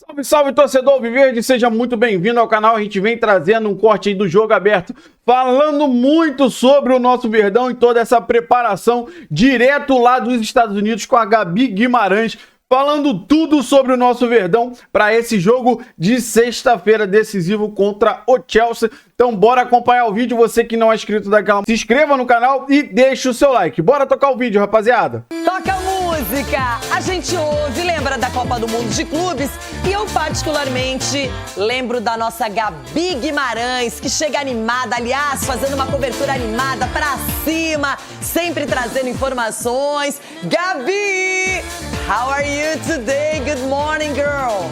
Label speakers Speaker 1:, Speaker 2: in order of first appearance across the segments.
Speaker 1: Salve, salve, torcedor Alviverde, seja muito bem-vindo ao canal. A gente vem trazendo um corte aí do Jogo Aberto, falando muito sobre o nosso Verdão e toda essa preparação direto lá dos Estados Unidos com a Gabi Guimarães, falando tudo sobre o nosso Verdão para esse jogo de sexta-feira decisivo contra o Chelsea. Então bora acompanhar o vídeo, você que não é inscrito daquela, se inscreva no canal e deixe o seu like. Bora tocar o vídeo, rapaziada.
Speaker 2: Toca a música! A gente ouve, lembra da Copa do Mundo de Clubes e eu particularmente lembro da nossa Gabi Guimarães, que chega animada, aliás, fazendo uma cobertura animada pra cima, sempre trazendo informações. Gabi! How are you today? Good morning, girl!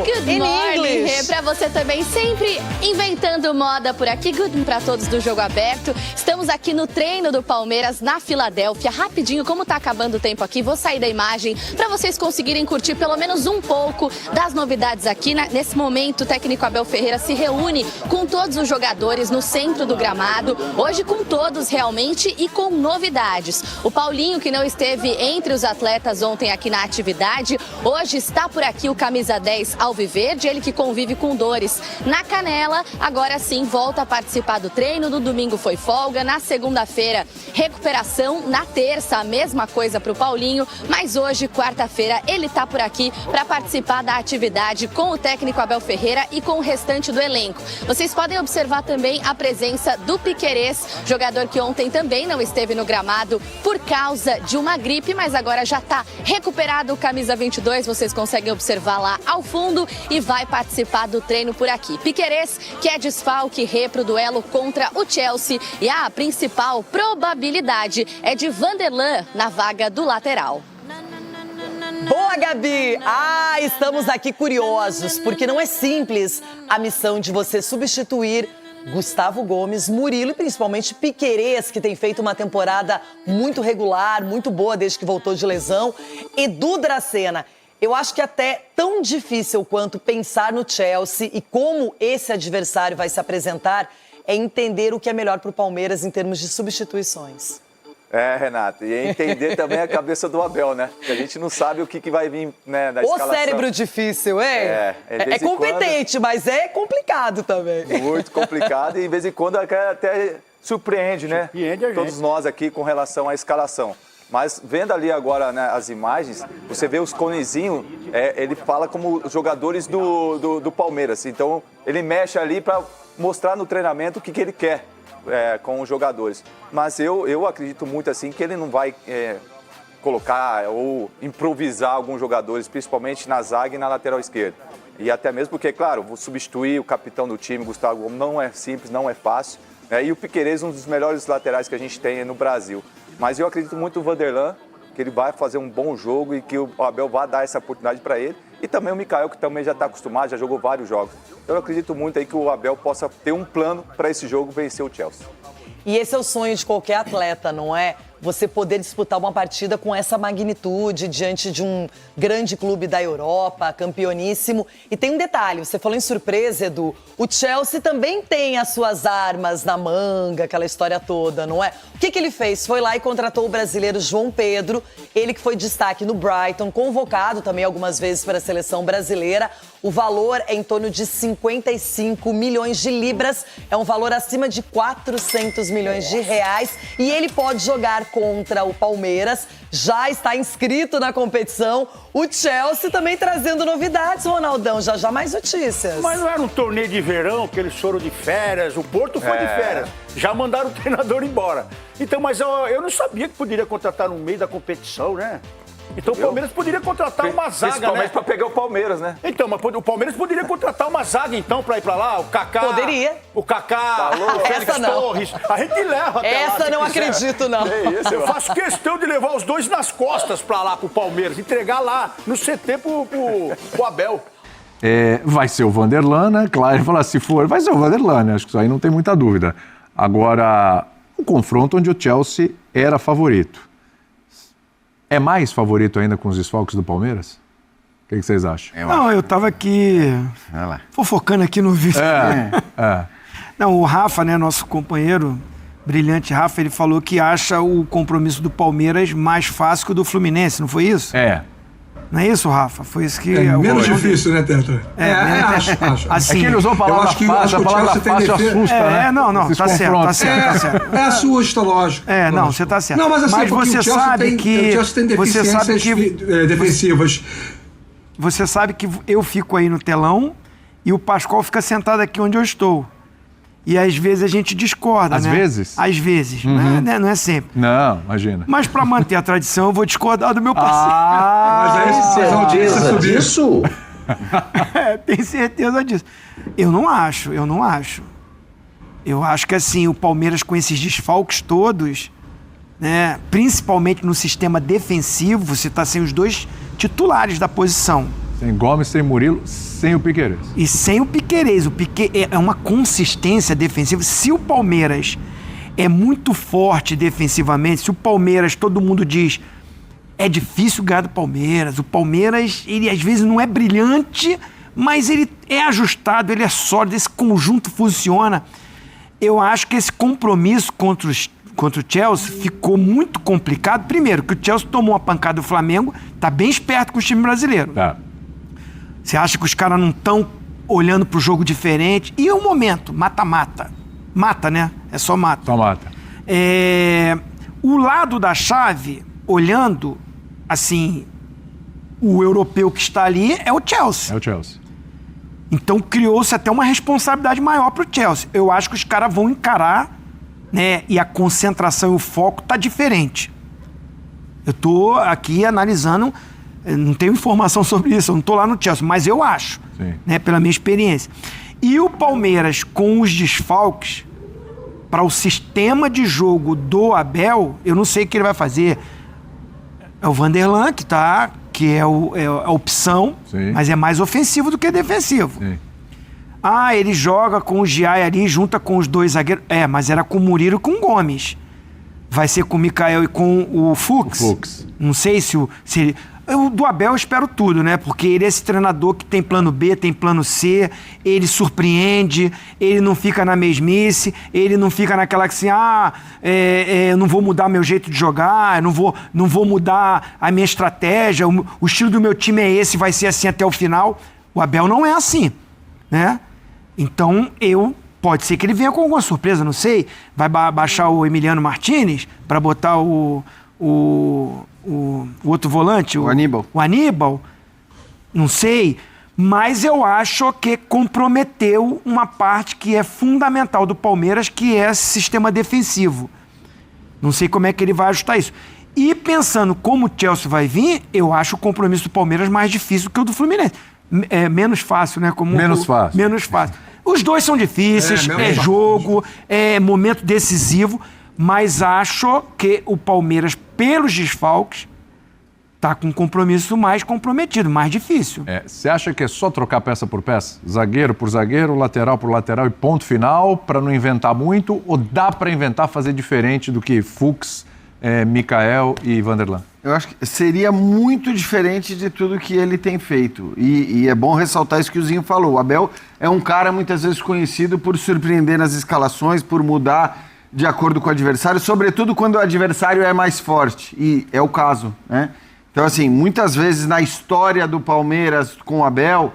Speaker 3: Good morning, Rê, pra você também, sempre inventando moda por aqui. Good pra todos do Jogo Aberto. Estamos aqui no treino do Palmeiras na Filadélfia. Rapidinho, como tá acabando o tempo aqui, vou sair da imagem pra vocês conseguirem curtir pelo menos um pouco das novidades aqui. Nesse momento, o técnico Abel Ferreira se reúne com todos os jogadores no centro do gramado. Hoje com todos realmente e com novidades. O Paulinho, que não esteve entre os atletas ontem aqui na atividade, hoje está por aqui o camisa 10 Alviverde, ele que convive com dores na canela, agora sim volta a participar do treino. No domingo foi folga, na segunda-feira recuperação, na terça a mesma coisa para o Paulinho, mas hoje, quarta-feira, ele tá por aqui para participar da atividade com o técnico Abel Ferreira e com o restante do elenco. Vocês podem observar também a presença do Piquerez, jogador que ontem também não esteve no gramado por causa de uma gripe, mas agora já tá recuperado. O camisa 22, vocês conseguem observar lá ao fundo e vai participar do treino por aqui. Piquerez, que é desfalque pro duelo contra o Chelsea, e a principal probabilidade é de Vanderlan na vaga do lateral.
Speaker 2: Boa, Gabi! Estamos aqui curiosos, porque não é simples a missão de você substituir Gustavo Gomes, Murilo e principalmente Piquerez, que tem feito uma temporada muito regular, muito boa desde que voltou de lesão. Edu Dracena, eu acho que até tão difícil quanto pensar no Chelsea e como esse adversário vai se apresentar é entender o que é melhor para o Palmeiras em termos de substituições.
Speaker 4: Renato, e entender também a cabeça do Abel, né? Que a gente não sabe o que vai vir, né, da escalação.
Speaker 2: O cérebro difícil, hein? É competente, mas é complicado também.
Speaker 4: Muito complicado e, de vez em quando, até surpreende, né?
Speaker 1: Surpreende a gente.
Speaker 4: Todos nós aqui com relação à escalação. Mas vendo ali agora, né, as imagens, você vê os conezinhos, ele fala como jogadores do Palmeiras. Então, ele mexe ali para mostrar no treinamento o que ele quer com os jogadores. Mas eu acredito muito assim que ele não vai colocar ou improvisar alguns jogadores, principalmente na zaga e na lateral esquerda. E até mesmo porque, claro, vou substituir o capitão do time, Gustavo Gomes, não é simples, não é fácil. E o Piquerez, um dos melhores laterais que a gente tem no Brasil. Mas eu acredito muito no Vanderlan, que ele vai fazer um bom jogo e que o Abel vai dar essa oportunidade para ele. E também o Mikael, que também já está acostumado, já jogou vários jogos. Então eu acredito muito aí que o Abel possa ter um plano para esse jogo vencer o Chelsea.
Speaker 2: E esse é o sonho de qualquer atleta, não é? Você poder disputar uma partida com essa magnitude diante de um grande clube da Europa, campeoníssimo. E tem um detalhe, você falou em surpresa, Edu, o Chelsea também tem as suas armas na manga, aquela história toda, não é? O que ele fez? Foi lá e contratou o brasileiro João Pedro, ele que foi destaque no Brighton, convocado também algumas vezes para a seleção brasileira. O valor é em torno de 55 milhões de libras, é um valor acima de 400 milhões de reais. E ele pode jogar contra o Palmeiras, já está inscrito na competição. O Chelsea também trazendo novidades, Ronaldão, já mais notícias.
Speaker 5: Mas não era um torneio de verão, que eles foram de férias, o Porto foi de férias, já mandaram o treinador embora. Então, mas eu não sabia que poderia contratar no meio da competição, né? Então o Palmeiras poderia contratar uma zaga,
Speaker 4: principalmente
Speaker 5: né?
Speaker 4: para pegar o Palmeiras, né?
Speaker 5: Então, mas o Palmeiras poderia contratar uma zaga, então, para ir para lá. O Kaká.
Speaker 2: Poderia.
Speaker 5: O Kaká, o Félix Torres. A gente leva até lá.
Speaker 2: Essa não acredito, não.
Speaker 5: Eu faço questão de levar os dois nas costas para lá, pro Palmeiras. Entregar lá no CT pro Abel.
Speaker 6: Vai ser o Vanderlan, né? Claro, ele fala, se for, vai ser o Vanderlan, né? Acho que isso aí não tem muita dúvida. Agora, o confronto onde o Chelsea era favorito. É mais favorito ainda com os desfalques do Palmeiras? O que vocês acham?
Speaker 7: Eu tava aqui fofocando aqui no vídeo. Não, o Rafa, né, nosso companheiro, brilhante Rafa, ele falou que acha o compromisso do Palmeiras mais fácil que o do Fluminense, não foi isso? Não é isso, Rafa? Foi isso que...
Speaker 8: menos difícil, né, Tetra?
Speaker 7: Acho.
Speaker 6: Assim, é que ele usou a palavra fácil, a palavra fácil assusta, né?
Speaker 7: Não, tá certo.
Speaker 8: É assusta, lógico.
Speaker 7: Não, você tá certo.
Speaker 8: Não, mas assim,
Speaker 7: você sabe que...
Speaker 8: O Chelsea tem deficiências defensivas.
Speaker 7: Você sabe que eu fico aí no telão e o Pascoal fica sentado aqui onde eu estou. E às vezes a gente discorda,
Speaker 6: às
Speaker 7: né?
Speaker 6: Vezes?
Speaker 7: Às vezes, não é sempre.
Speaker 6: Não, imagina.
Speaker 7: Mas para manter a tradição, eu vou discordar do meu parceiro.
Speaker 8: Mas aí a audiência disso?
Speaker 7: Tem certeza disso. Eu não acho. Eu acho que assim, o Palmeiras com esses desfalques todos, né, principalmente no sistema defensivo, você está sem os 2 titulares da posição.
Speaker 6: Sem Gomes, sem Murilo, sem o Piquerez.
Speaker 7: E sem o Piquerez. O Piquet é uma consistência defensiva. Se o Palmeiras é muito forte defensivamente, se o Palmeiras, todo mundo diz, é difícil ganhar do Palmeiras. O Palmeiras, ele às vezes não é brilhante, mas ele é ajustado, ele é sólido, esse conjunto funciona. Eu acho que esse compromisso contra o Chelsea ficou muito complicado. Primeiro, que o Chelsea tomou uma pancada do Flamengo, tá bem esperto com o time brasileiro.
Speaker 6: Tá.
Speaker 7: Você acha que os caras não estão olhando pro jogo diferente? E o momento, mata-mata. Mata, né? É só mata.
Speaker 6: Só mata.
Speaker 7: O lado da chave, olhando, assim, o europeu que está ali é o Chelsea.
Speaker 6: É o Chelsea.
Speaker 7: Então criou-se até uma responsabilidade maior pro Chelsea. Eu acho que os caras vão encarar, né? E a concentração e o foco tá diferente. Eu tô aqui analisando... Não tenho informação sobre isso, eu não estou lá no Chelsea, mas eu acho, né, pela minha experiência. E o Palmeiras, com os desfalques, para o sistema de jogo do Abel, eu não sei o que ele vai fazer. É o Vanderlan, que é a opção, mas é mais ofensivo do que defensivo.
Speaker 6: Sim.
Speaker 7: Ele joga com o Giai ali, junta com os 2 zagueiros. Mas era com o Murilo e com o Gomes. Vai ser com o Mikael e com o Fux. Não sei se ele... Do Abel eu espero tudo, né? Porque ele é esse treinador que tem plano B, tem plano C, ele surpreende, ele não fica na mesmice, ele não fica naquela que assim, eu não vou mudar meu jeito de jogar, eu não vou mudar a minha estratégia, o estilo do meu time é esse, vai ser assim até o final. O Abel não é assim, né? Então, pode ser que ele venha com alguma surpresa, não sei. Vai baixar o Emiliano Martinez para botar o outro volante, o
Speaker 9: Aníbal.
Speaker 7: O Aníbal, não sei, mas eu acho que comprometeu uma parte que é fundamental do Palmeiras, que é esse sistema defensivo. Não sei como é que ele vai ajustar isso. E pensando como o Chelsea vai vir, eu acho o compromisso do Palmeiras mais difícil que o do Fluminense. Menos fácil, né?
Speaker 6: Menos fácil.
Speaker 7: Os dois são difíceis, é jogo, é momento decisivo, mas acho que o Palmeiras, pelos desfalques, tá com um compromisso mais comprometido, mais difícil.
Speaker 6: Você acha que é só trocar peça por peça? Zagueiro por zagueiro, lateral por lateral e ponto final, para não inventar muito? Ou dá para inventar, fazer diferente do que Fux, Mikael e Vanderlan?
Speaker 9: Eu acho que seria muito diferente de tudo que ele tem feito. E é bom ressaltar isso que o Zinho falou. O Abel é um cara muitas vezes conhecido por surpreender nas escalações, por mudar de acordo com o adversário, sobretudo quando o adversário é mais forte. E é o caso, né? Então, assim, muitas vezes na história do Palmeiras com o Abel,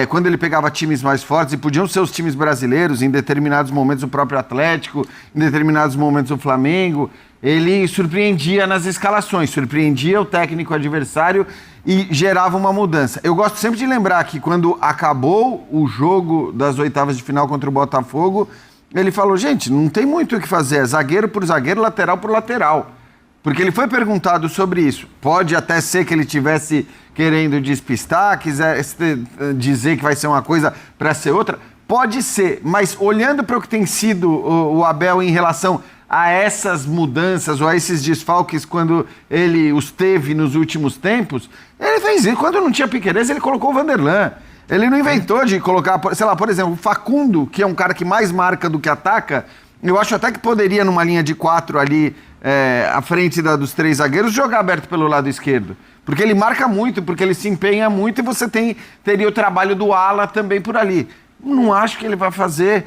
Speaker 9: quando ele pegava times mais fortes, e podiam ser os times brasileiros, em determinados momentos o próprio Atlético, em determinados momentos o Flamengo, ele surpreendia nas escalações, surpreendia o técnico adversário e gerava uma mudança. Eu gosto sempre de lembrar que quando acabou o jogo das oitavas de final contra o Botafogo, ele falou, gente, não tem muito o que fazer, é zagueiro por zagueiro, lateral por lateral. Porque ele foi perguntado sobre isso. Pode até ser que ele estivesse querendo despistar, quisesse dizer que vai ser uma coisa para ser outra. Pode ser, mas olhando para o que tem sido o Abel em relação a essas mudanças ou a esses desfalques quando ele os teve nos últimos tempos, ele fez isso. Quando não tinha Piquerez, ele colocou o Vanderlan. Ele não inventou de colocar, sei lá, por exemplo, o Facundo, que é um cara que mais marca do que ataca. Eu acho até que poderia, numa linha de 4 ali, à frente dos 3 zagueiros, jogar aberto pelo lado esquerdo. Porque ele marca muito, porque ele se empenha muito e você teria o trabalho do ala também por ali. Não acho que ele vai fazer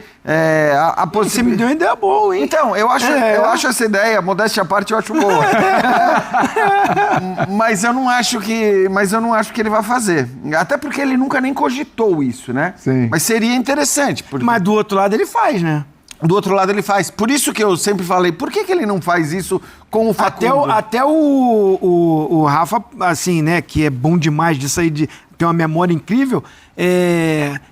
Speaker 9: a possibilidade.
Speaker 7: Você me deu uma ideia boa, hein?
Speaker 9: Então, eu acho essa ideia, modéstia à parte, eu acho boa. mas eu não acho que ele vai fazer. Até porque ele nunca nem cogitou isso, né?
Speaker 6: Sim.
Speaker 9: Mas seria interessante. Porque...
Speaker 7: Mas do outro lado ele faz, né?
Speaker 9: Do outro lado ele faz. Por isso que eu sempre falei, por que ele não faz isso com o Facundo?
Speaker 7: Até o Rafa, assim, né, que é bom demais disso aí, de ter uma memória incrível,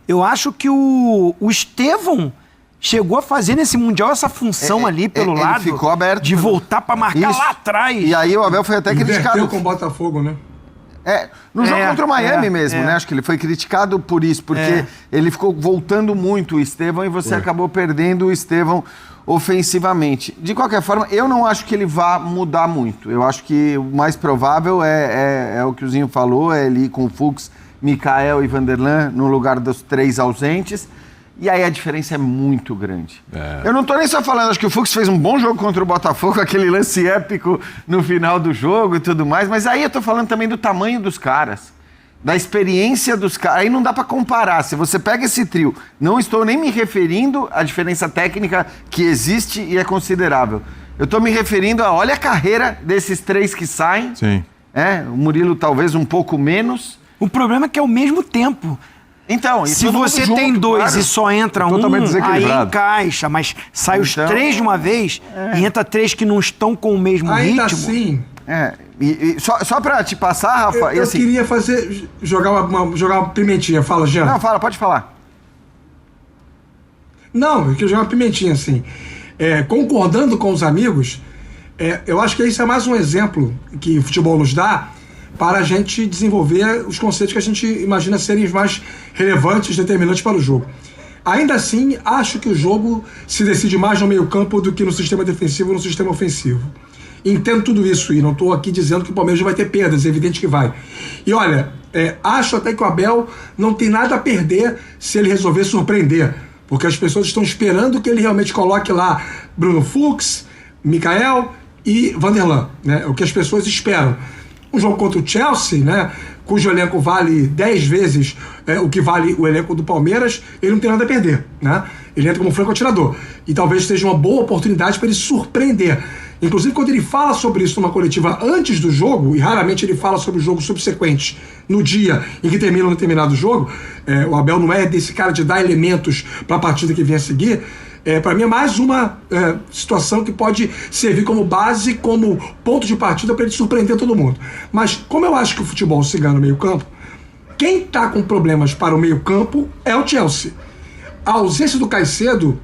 Speaker 7: eu acho que o Estevão chegou a fazer nesse Mundial essa função ali pelo lado.
Speaker 9: Ele ficou aberto.
Speaker 7: De voltar pra marcar lá atrás.
Speaker 9: E aí o Abel foi até criticado.
Speaker 8: Inverteu com o Botafogo, né?
Speaker 9: No jogo contra o Miami mesmo, né? Acho que ele foi criticado por isso, porque ele ficou voltando muito o Estevão e você acabou perdendo o Estevão ofensivamente. De qualquer forma, eu não acho que ele vá mudar muito. Eu acho que o mais provável é o que o Zinho falou, é ele com o Fux, Mikael e Vanderlan no lugar dos 3 ausentes. E aí a diferença é muito grande. Eu não tô nem só falando, acho que o Fux fez um bom jogo contra o Botafogo, aquele lance épico no final do jogo e tudo mais, mas aí eu tô falando também do tamanho dos caras, da experiência dos caras. Aí não dá pra comparar. Se você pega esse trio, não estou nem me referindo à diferença técnica que existe e é considerável. Eu tô me referindo a, olha a carreira desses 3 que saem.
Speaker 6: Sim.
Speaker 9: O Murilo talvez um pouco menos.
Speaker 7: O problema é que é ao mesmo tempo.
Speaker 9: Então,
Speaker 7: se você tem 2 e só entra um, aí encaixa, mas sai os 3 de uma vez e entra 3 que não estão com o mesmo
Speaker 8: ainda
Speaker 7: ritmo.
Speaker 8: Assim,
Speaker 9: só pra te passar, Rafa...
Speaker 8: Eu queria jogar uma pimentinha. Fala, Jean.
Speaker 9: Não, fala, pode falar.
Speaker 8: Não, eu queria jogar uma pimentinha, assim. Concordando com os amigos, eu acho que esse é mais um exemplo que o futebol nos dá para a gente desenvolver os conceitos que a gente imagina serem os mais relevantes, determinantes para o jogo. Ainda assim, acho que o jogo se decide mais no meio-campo do que no sistema defensivo ou no sistema ofensivo. Entendo tudo isso e não estou aqui dizendo que o Palmeiras vai ter perdas, é evidente que vai. E olha, acho até que o Abel não tem nada a perder se ele resolver surpreender, porque as pessoas estão esperando que ele realmente coloque lá Bruno Fux, Mikael e Vanderlan, né? É o que as pessoas esperam. Um jogo contra o Chelsea, né, cujo elenco vale 10 vezes o que vale o elenco do Palmeiras, ele não tem nada a perder, né? Ele entra como franco atirador. E talvez seja uma boa oportunidade para ele surpreender. Inclusive, quando ele fala sobre isso numa coletiva antes do jogo, e raramente ele fala sobre o jogo subsequente, no dia em que termina um determinado jogo, o Abel não é desse cara de dar elementos para a partida que vem a seguir. Para mim é mais uma situação que pode servir como base, como ponto de partida para ele surpreender todo mundo. Mas como eu acho que o futebol se ganha no meio campo, quem está com problemas para o meio campo é o Chelsea. A ausência do Caicedo,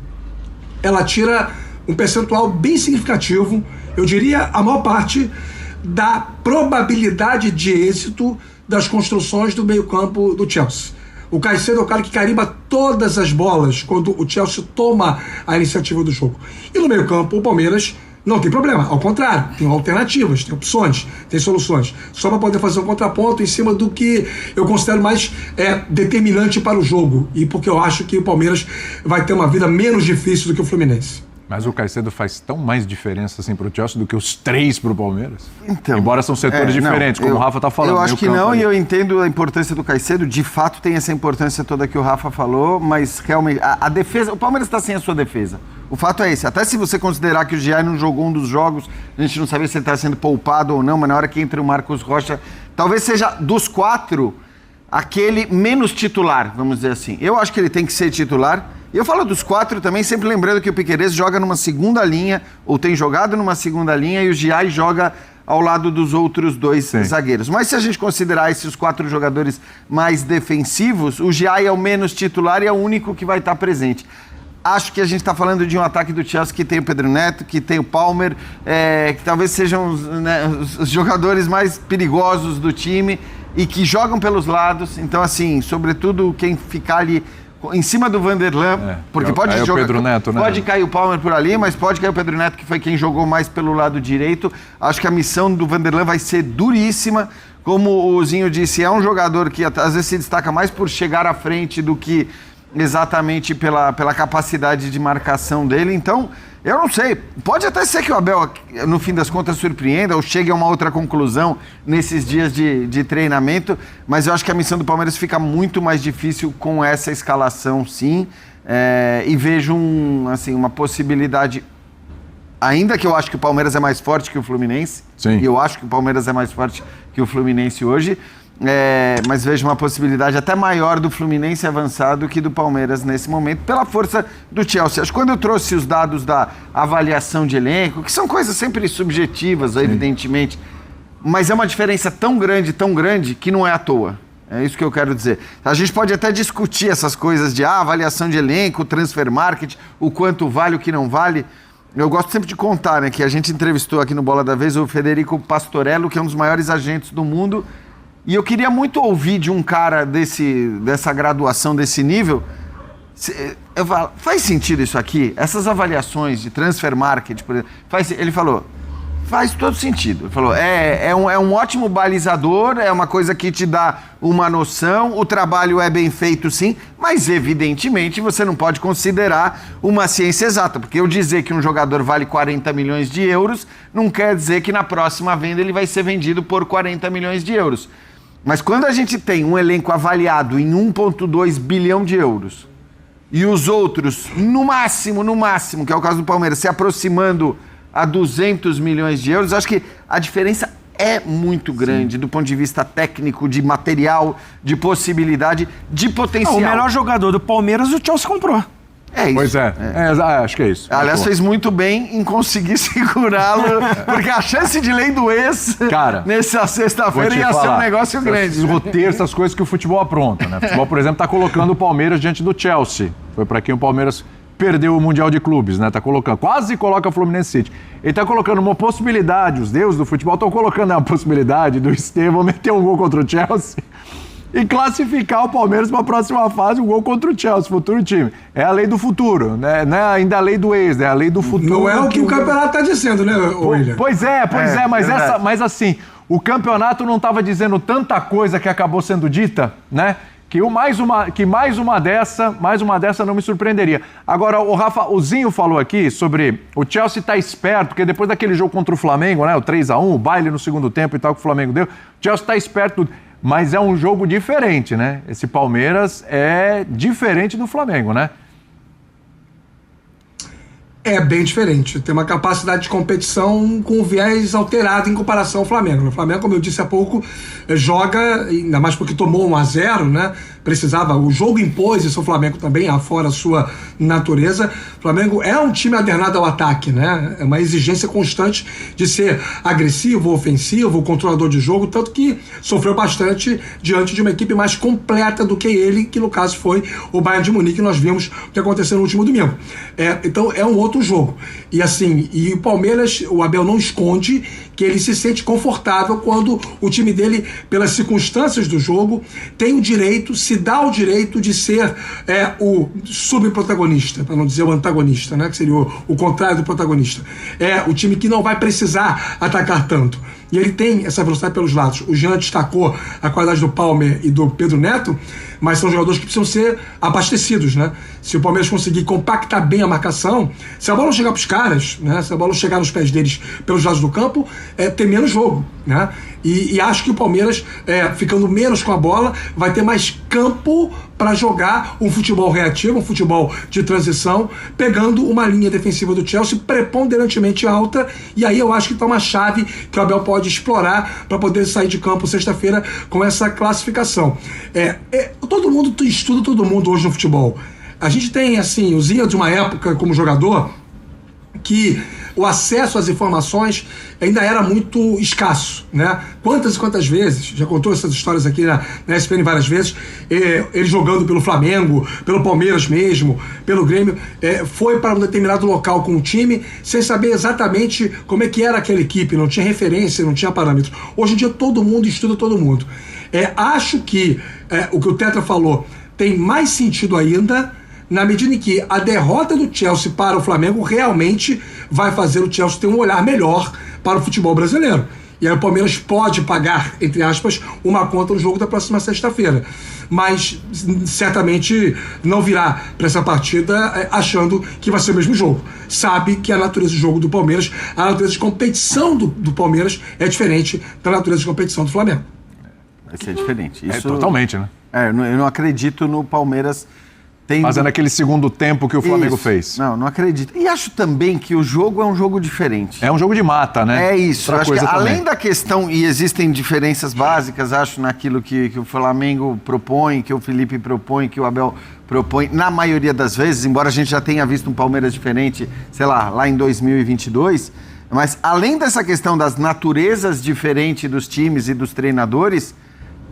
Speaker 8: ela tira um percentual bem significativo, eu diria a maior parte da probabilidade de êxito das construções do meio campo do Chelsea. O Caicedo é o cara que carimba todas as bolas quando o Chelsea toma a iniciativa do jogo. E no meio-campo, o Palmeiras não tem problema. Ao contrário, tem alternativas, tem opções, tem soluções. Só para poder fazer um contraponto em cima do que eu considero mais determinante para o jogo. E porque eu acho que o Palmeiras vai ter uma vida menos difícil do que o Fluminense.
Speaker 6: Mas o Caicedo faz tão mais diferença assim para o Chelsea do que os 3 para o Palmeiras?
Speaker 9: Então,
Speaker 6: embora são setores diferentes, como o Rafa está falando.
Speaker 9: Eu acho que não, e eu entendo a importância do Caicedo. De fato, tem essa importância toda que o Rafa falou, mas realmente, a defesa... O Palmeiras está sem a sua defesa. O fato é esse. Até se você considerar que o Giai não jogou um dos jogos, a gente não sabia se ele está sendo poupado ou não, mas na hora que entra o Marcos Rocha, talvez seja dos 4, aquele menos titular, vamos dizer assim. Eu acho que ele tem que ser titular. E eu falo dos 4 também, sempre lembrando que o Piquerez joga numa segunda linha, ou tem jogado numa segunda linha, e o Giai joga ao lado dos outros 2 zagueiros. Mas se a gente considerar esses 4 jogadores mais defensivos, o Giai é o menos titular e é o único que vai estar presente. Acho que a gente está falando de um ataque do Chelsea que tem o Pedro Neto, que tem o Palmer, que talvez sejam os jogadores mais perigosos do time e que jogam pelos lados. Então, assim, sobretudo quem ficar ali em cima do Vanderlan, porque pode jogar, o Pedro Neto, né? Pode cair o Palmer por ali, mas pode cair o Pedro Neto, que foi quem jogou mais pelo lado direito. Acho que a missão do Vanderlan vai ser duríssima. Como o Zinho disse, é um jogador que às vezes se destaca mais por chegar à frente do que exatamente pela capacidade de marcação dele. Então, Eu não sei, pode até ser que o Abel, no fim das contas, surpreenda ou chegue a uma outra conclusão nesses dias de treinamento, mas eu acho que a missão do Palmeiras fica muito mais difícil com essa escalação, sim, e vejo uma possibilidade, ainda que eu acho que o Palmeiras é mais forte que o Fluminense,
Speaker 6: sim.
Speaker 9: E eu acho que o Palmeiras é mais forte que o Fluminense hoje, mas vejo uma possibilidade até maior do Fluminense avançar do que do Palmeiras nesse momento, pela força do Chelsea. Acho que quando eu trouxe os dados da avaliação de elenco, que são coisas sempre subjetivas, evidentemente, mas é uma diferença tão grande, que não é à toa. É isso que eu quero dizer. A gente pode até discutir essas coisas de avaliação de elenco, transfer market, o quanto vale, o que não vale. Eu gosto sempre de contar, né, que a gente entrevistou aqui no Bola da Vez o Federico Pastorello, que é um dos maiores agentes do mundo. E eu queria muito ouvir de um cara dessa graduação, desse nível. Eu falo, faz sentido isso aqui? Essas avaliações de transfer market, por exemplo, ele falou, faz todo sentido. Ele falou, é um ótimo balizador, é uma coisa que te dá uma noção, o trabalho é bem feito sim, mas evidentemente você não pode considerar uma ciência exata, porque eu dizer que um jogador vale 40 milhões de euros não quer dizer que na próxima venda ele vai ser vendido por 40 milhões de euros. Mas quando a gente tem um elenco avaliado em 1,2 bilhão de euros e os outros, no máximo, que é o caso do Palmeiras, se aproximando a 200 milhões de euros, acho que a diferença é muito grande do ponto de vista técnico, de material, de possibilidade, de potencial.
Speaker 7: O melhor jogador do Palmeiras o Chelsea comprou.
Speaker 9: É isso.
Speaker 6: Pois acho que é isso.
Speaker 9: Aliás, fez muito bem em conseguir segurá-lo, porque a chance de lei do ex nessa sexta-feira ia ser um negócio grande.
Speaker 6: Esses roteiros, essas coisas que o futebol apronta, né? O futebol, por exemplo, está colocando o Palmeiras diante do Chelsea. Foi para quem o Palmeiras perdeu o Mundial de Clubes, né? Tá colocando, quase coloca o Fluminense City. Ele tá colocando uma possibilidade, os deuses do futebol estão colocando a possibilidade do Estevão meter um gol contra o Chelsea e classificar o Palmeiras para a próxima fase, um gol contra o Chelsea, futuro time. É a lei do futuro, né? Não é ainda a lei do ex, é a lei do futuro.
Speaker 8: Não é o que o campeonato está dizendo, né, William?
Speaker 6: Pois é, mas assim, o campeonato não estava dizendo tanta coisa que acabou sendo dita, né? Que mais uma dessa não me surpreenderia. Agora, o Rafa, o Zinho falou aqui sobre o Chelsea tá esperto, porque depois daquele jogo contra o Flamengo, né, o 3-1, o baile no segundo tempo e tal que o Flamengo deu, o Chelsea tá esperto, mas é um jogo diferente, né? Esse Palmeiras é diferente do Flamengo, né?
Speaker 8: É bem diferente. Tem uma capacidade de competição com viés alterado em comparação ao Flamengo. O Flamengo, como eu disse há pouco, joga, ainda mais porque tomou 1-0, né? Precisava, o jogo impôs isso ao Flamengo também, afora a sua natureza. O Flamengo é um time adernado ao ataque, né? É uma exigência constante de ser agressivo, ofensivo, controlador de jogo, tanto que sofreu bastante diante de uma equipe mais completa do que ele, que no caso foi o Bayern de Munique, que nós vimos o que aconteceu no último domingo. Então é um outro jogo. E assim, o Palmeiras, o Abel não esconde que ele se sente confortável quando o time dele, pelas circunstâncias do jogo, tem o direito, se dá o direito de ser o subprotagonista, para não dizer o antagonista, né? Que seria o contrário do protagonista. É o time que não vai precisar atacar tanto. E ele tem essa velocidade pelos lados. O Jean destacou a qualidade do Palmer e do Pedro Neto, mas são jogadores que precisam ser abastecidos, né? Se o Palmeiras conseguir compactar bem a marcação, se a bola não chegar para os caras, né? Se a bola não chegar nos pés deles pelos lados do campo, tem menos jogo, né? E acho que o Palmeiras, ficando menos com a bola, vai ter mais campo para jogar um futebol reativo, um futebol de transição, pegando uma linha defensiva do Chelsea preponderantemente alta, e aí eu acho que está uma chave que o Abel pode explorar para poder sair de campo sexta-feira com essa classificação. Todo mundo estuda todo mundo hoje no futebol. A gente tem, assim, o Zinho de uma época como jogador que o acesso às informações ainda era muito escasso, né? Quantas e quantas vezes, já contou essas histórias aqui na ESPN várias vezes, ele jogando pelo Flamengo, pelo Palmeiras mesmo, pelo Grêmio, foi para um determinado local com o time sem saber exatamente como é que era aquela equipe, não tinha referência, não tinha parâmetro. Hoje em dia todo mundo estuda todo mundo. Acho que o que o Tetra falou tem mais sentido ainda na medida em que a derrota do Chelsea para o Flamengo realmente vai fazer o Chelsea ter um olhar melhor para o futebol brasileiro. E aí o Palmeiras pode pagar, entre aspas, uma conta no jogo da próxima sexta-feira. Mas certamente não virá para essa partida achando que vai ser o mesmo jogo. Sabe que a natureza do jogo do Palmeiras, a natureza de competição do Palmeiras é diferente da natureza de competição do Flamengo.
Speaker 9: Vai ser diferente. Isso,
Speaker 6: totalmente, né?
Speaker 9: eu não acredito no Palmeiras tendo...
Speaker 6: Mas é naquele segundo tempo que o Flamengo fez.
Speaker 9: Não acredito. E acho também que o jogo é um jogo diferente.
Speaker 6: É um jogo de mata, né?
Speaker 9: É isso.
Speaker 6: Eu acho que
Speaker 9: além da questão, e existem diferenças básicas, acho, naquilo que o Flamengo propõe, que o Felipe propõe, que o Abel propõe, na maioria das vezes, embora a gente já tenha visto um Palmeiras diferente, sei lá em 2022, mas além dessa questão das naturezas diferentes dos times e dos treinadores,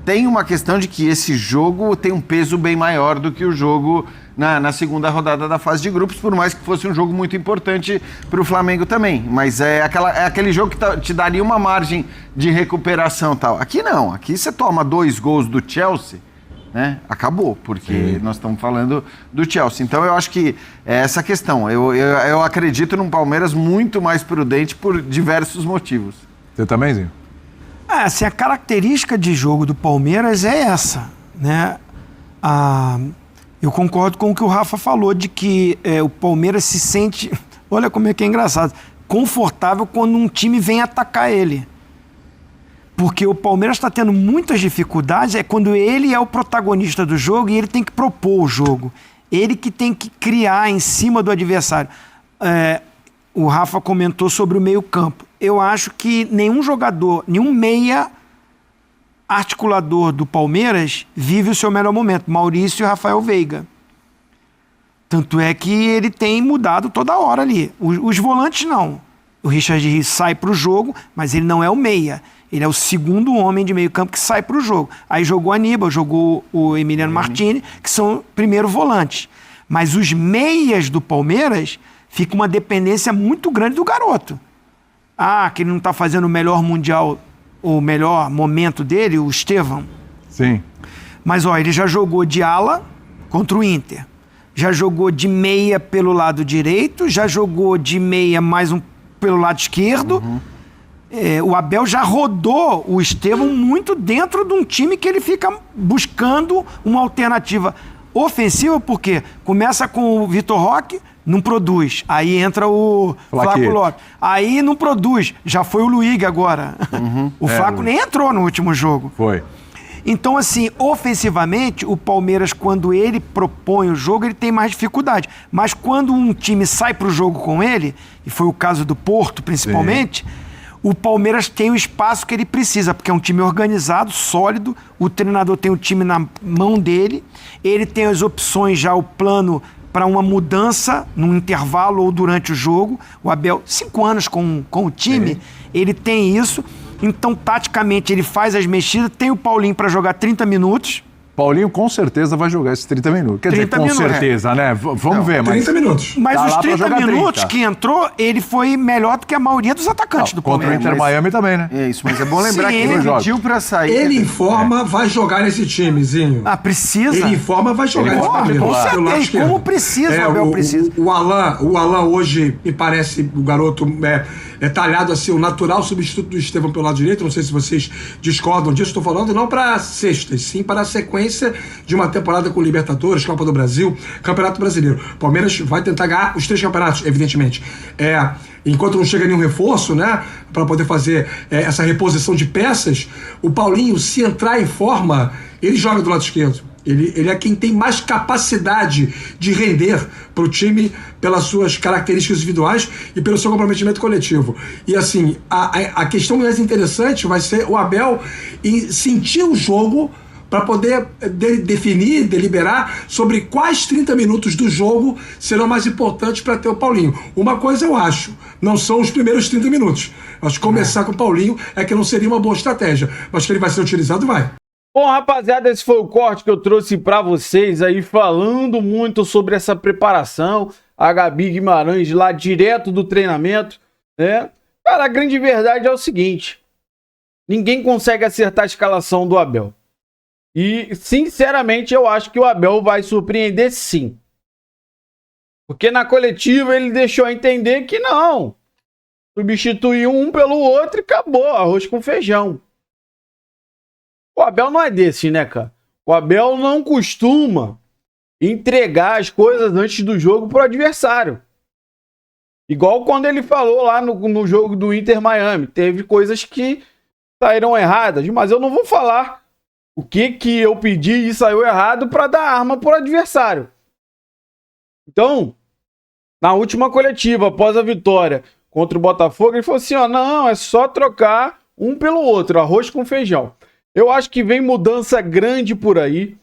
Speaker 9: tem uma questão de que esse jogo tem um peso bem maior do que o jogo na segunda rodada da fase de grupos, por mais que fosse um jogo muito importante para o Flamengo também. Mas é aquele jogo que te daria uma margem de recuperação e tal. Aqui não, aqui você toma 2 gols do Chelsea, né? Acabou, porque nós estamos falando do Chelsea. Então eu acho que é essa questão. Eu acredito num Palmeiras muito mais prudente por diversos motivos.
Speaker 6: Você também, Zinho?
Speaker 7: Assim, a característica de jogo do Palmeiras é essa, né? Eu concordo com o que o Rafa falou, de que o Palmeiras se sente, olha como é que é engraçado, confortável quando um time vem atacar ele. Porque o Palmeiras está tendo muitas dificuldades, é quando ele é o protagonista do jogo e ele tem que propor o jogo. Ele que tem que criar em cima do adversário. O Rafa comentou sobre o meio-campo. Eu acho que nenhum jogador, nenhum meia articulador do Palmeiras vive o seu melhor momento. Maurício e Rafael Veiga. Tanto é que ele tem mudado toda hora ali. Os volantes não. O Richard Rios sai para o jogo, mas ele não é o meia. Ele é o segundo homem de meio campo que sai para o jogo. Aí jogou o Aníbal, jogou o Emiliano Martini, que são primeiro volantes. Mas os meias do Palmeiras fica uma dependência muito grande do garoto. Que ele não está fazendo o melhor mundial, o melhor momento dele, o Estevão.
Speaker 6: Sim.
Speaker 7: Mas, ele já jogou de ala contra o Inter. Já jogou de meia pelo lado direito, já jogou de meia mais pelo lado esquerdo. O Abel já rodou o Estevão muito dentro de um time que ele fica buscando uma alternativa ofensiva, porque começa com o Vitor Roque, não produz. Aí entra o Flaco Lopes. Aí não produz. Já foi o Luiz agora. O Flaco nem entrou no último jogo.
Speaker 6: Foi.
Speaker 7: Então, assim, ofensivamente, o Palmeiras, quando ele propõe o jogo, ele tem mais dificuldade. Mas quando um time sai pro jogo com ele, e foi o caso do Porto, principalmente, o Palmeiras tem o espaço que ele precisa, porque é um time organizado, sólido, o treinador tem o time na mão dele, ele tem as opções já, o plano para uma mudança num intervalo ou durante o jogo. O Abel, 5 anos com o time, ele tem isso. Então, taticamente, ele faz as mexidas. Tem o Paulinho para jogar 30 minutos.
Speaker 6: Paulinho com certeza vai jogar esses 30 minutos. Quer dizer, com certeza, né? Vamos ver.
Speaker 8: 30 minutos.
Speaker 7: Mas
Speaker 6: tá
Speaker 7: os 30 minutos que entrou, ele foi melhor do que a maioria dos atacantes do Palmeiras.
Speaker 6: Contra o Inter Miami também, né?
Speaker 9: É isso, mas é bom lembrar que ele pediu pra sair.
Speaker 8: Ele informa, vai jogar nesse timezinho.
Speaker 7: Precisa.
Speaker 8: Ele informa, vai jogar nesse time.
Speaker 7: Com certeza, como precisa, o Abel precisa.
Speaker 8: O Alan hoje, me parece, o garoto é talhado assim, o natural substituto do Estevão pelo lado direito. Não sei se vocês discordam disso. Estou falando não para sextas, sim para a sequência de uma temporada com Libertadores, Copa do Brasil, Campeonato Brasileiro. Palmeiras vai tentar ganhar os 3 campeonatos, evidentemente. Enquanto não chega nenhum reforço, né, para poder fazer essa reposição de peças, o Paulinho, se entrar em forma, ele joga do lado esquerdo. Ele é quem tem mais capacidade de render para o time pelas suas características individuais e pelo seu comprometimento coletivo. E assim, a questão mais interessante vai ser o Abel sentir o jogo para poder definir, deliberar sobre quais 30 minutos do jogo serão mais importantes para ter o Paulinho. Uma coisa eu acho, não são os primeiros 30 minutos. Acho que começar com o Paulinho é que não seria uma boa estratégia, mas que ele vai ser utilizado, vai.
Speaker 1: Bom, rapaziada, esse foi o corte que eu trouxe para vocês aí, falando muito sobre essa preparação. A Gabi Guimarães lá direto do treinamento, né? Cara, a grande verdade é o seguinte: ninguém consegue acertar a escalação do Abel. E, sinceramente, eu acho que o Abel vai surpreender sim. Porque na coletiva ele deixou a entender que não. substituir um pelo outro e acabou, arroz com feijão. O Abel não é desse, né, cara? O Abel não costuma entregar as coisas antes do jogo pro adversário. Igual quando ele falou lá no jogo do Inter Miami. Teve coisas que saíram erradas, mas eu não vou falar o que eu pedi e saiu errado para dar arma pro adversário. Então, na última coletiva, após a vitória contra o Botafogo, ele falou assim, ó, não, é só trocar um pelo outro, arroz com feijão. Eu acho que vem mudança grande por aí.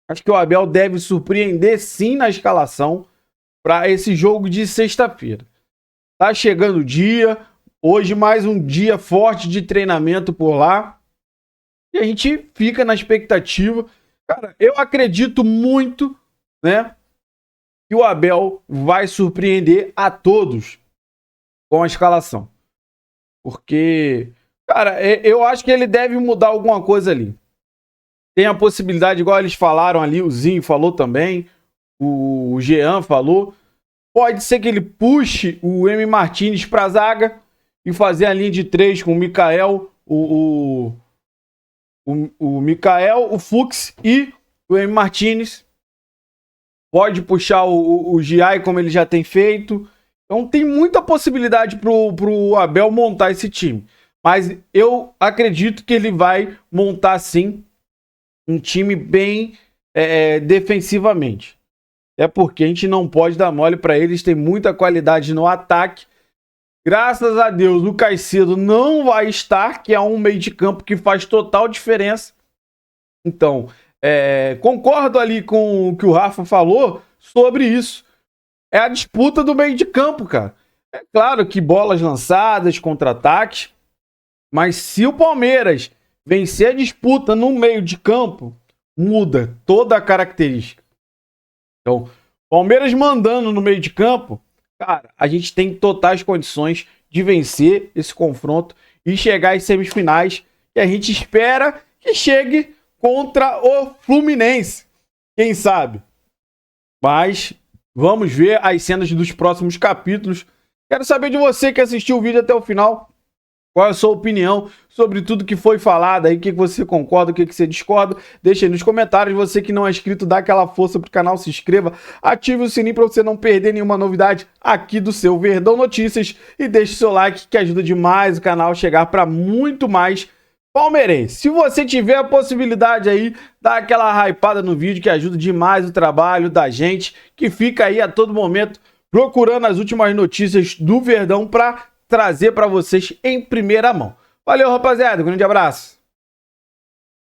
Speaker 1: Acho que o Abel deve surpreender sim na escalação para esse jogo de sexta-feira. Tá chegando o dia, hoje mais um dia forte de treinamento por lá. E a gente fica na expectativa. Cara, eu acredito muito, né, que o Abel vai surpreender a todos com a escalação. Porque, cara, eu acho que ele deve mudar alguma coisa ali. Tem a possibilidade, igual eles falaram ali, o Zinho falou também, o Jean falou, pode ser que ele puxe o M. Martínez para a zaga e fazer a linha de 3 com o Mikael, o Mikael, o Fux e o M. Martínez. Pode puxar o Giai como ele já tem feito. Então tem muita possibilidade pro Abel montar esse time. Mas eu acredito que ele vai montar sim um time bem defensivamente. É porque a gente não pode dar mole para eles, tem muita qualidade no ataque. Graças a Deus o Caicedo não vai estar, que é um meio de campo que faz total diferença. Então, concordo ali com o que o Rafa falou sobre isso. É a disputa do meio de campo, cara. É claro que bolas lançadas, contra-ataques, mas se o Palmeiras vencer a disputa no meio de campo, muda toda a característica. Então, Palmeiras mandando no meio de campo, cara, a gente tem totais condições de vencer esse confronto e chegar às semifinais, que a gente espera que chegue contra o Fluminense. Quem sabe? Mas vamos ver as cenas dos próximos capítulos. Quero saber de você que assistiu o vídeo até o final. Qual é a sua opinião sobre tudo que foi falado aí? O que você concorda, o que você discorda? Deixa aí nos comentários. Você que não é inscrito, dá aquela força pro canal, se inscreva, ative o sininho para você não perder nenhuma novidade aqui do seu Verdão Notícias e deixe seu like que ajuda demais o canal a chegar para muito mais palmeirense. Se você tiver a possibilidade aí, dá aquela hypada no vídeo que ajuda demais o trabalho da gente que fica aí a todo momento procurando as últimas notícias do Verdão para trazer para vocês em primeira mão. Valeu, rapaziada. Um grande abraço.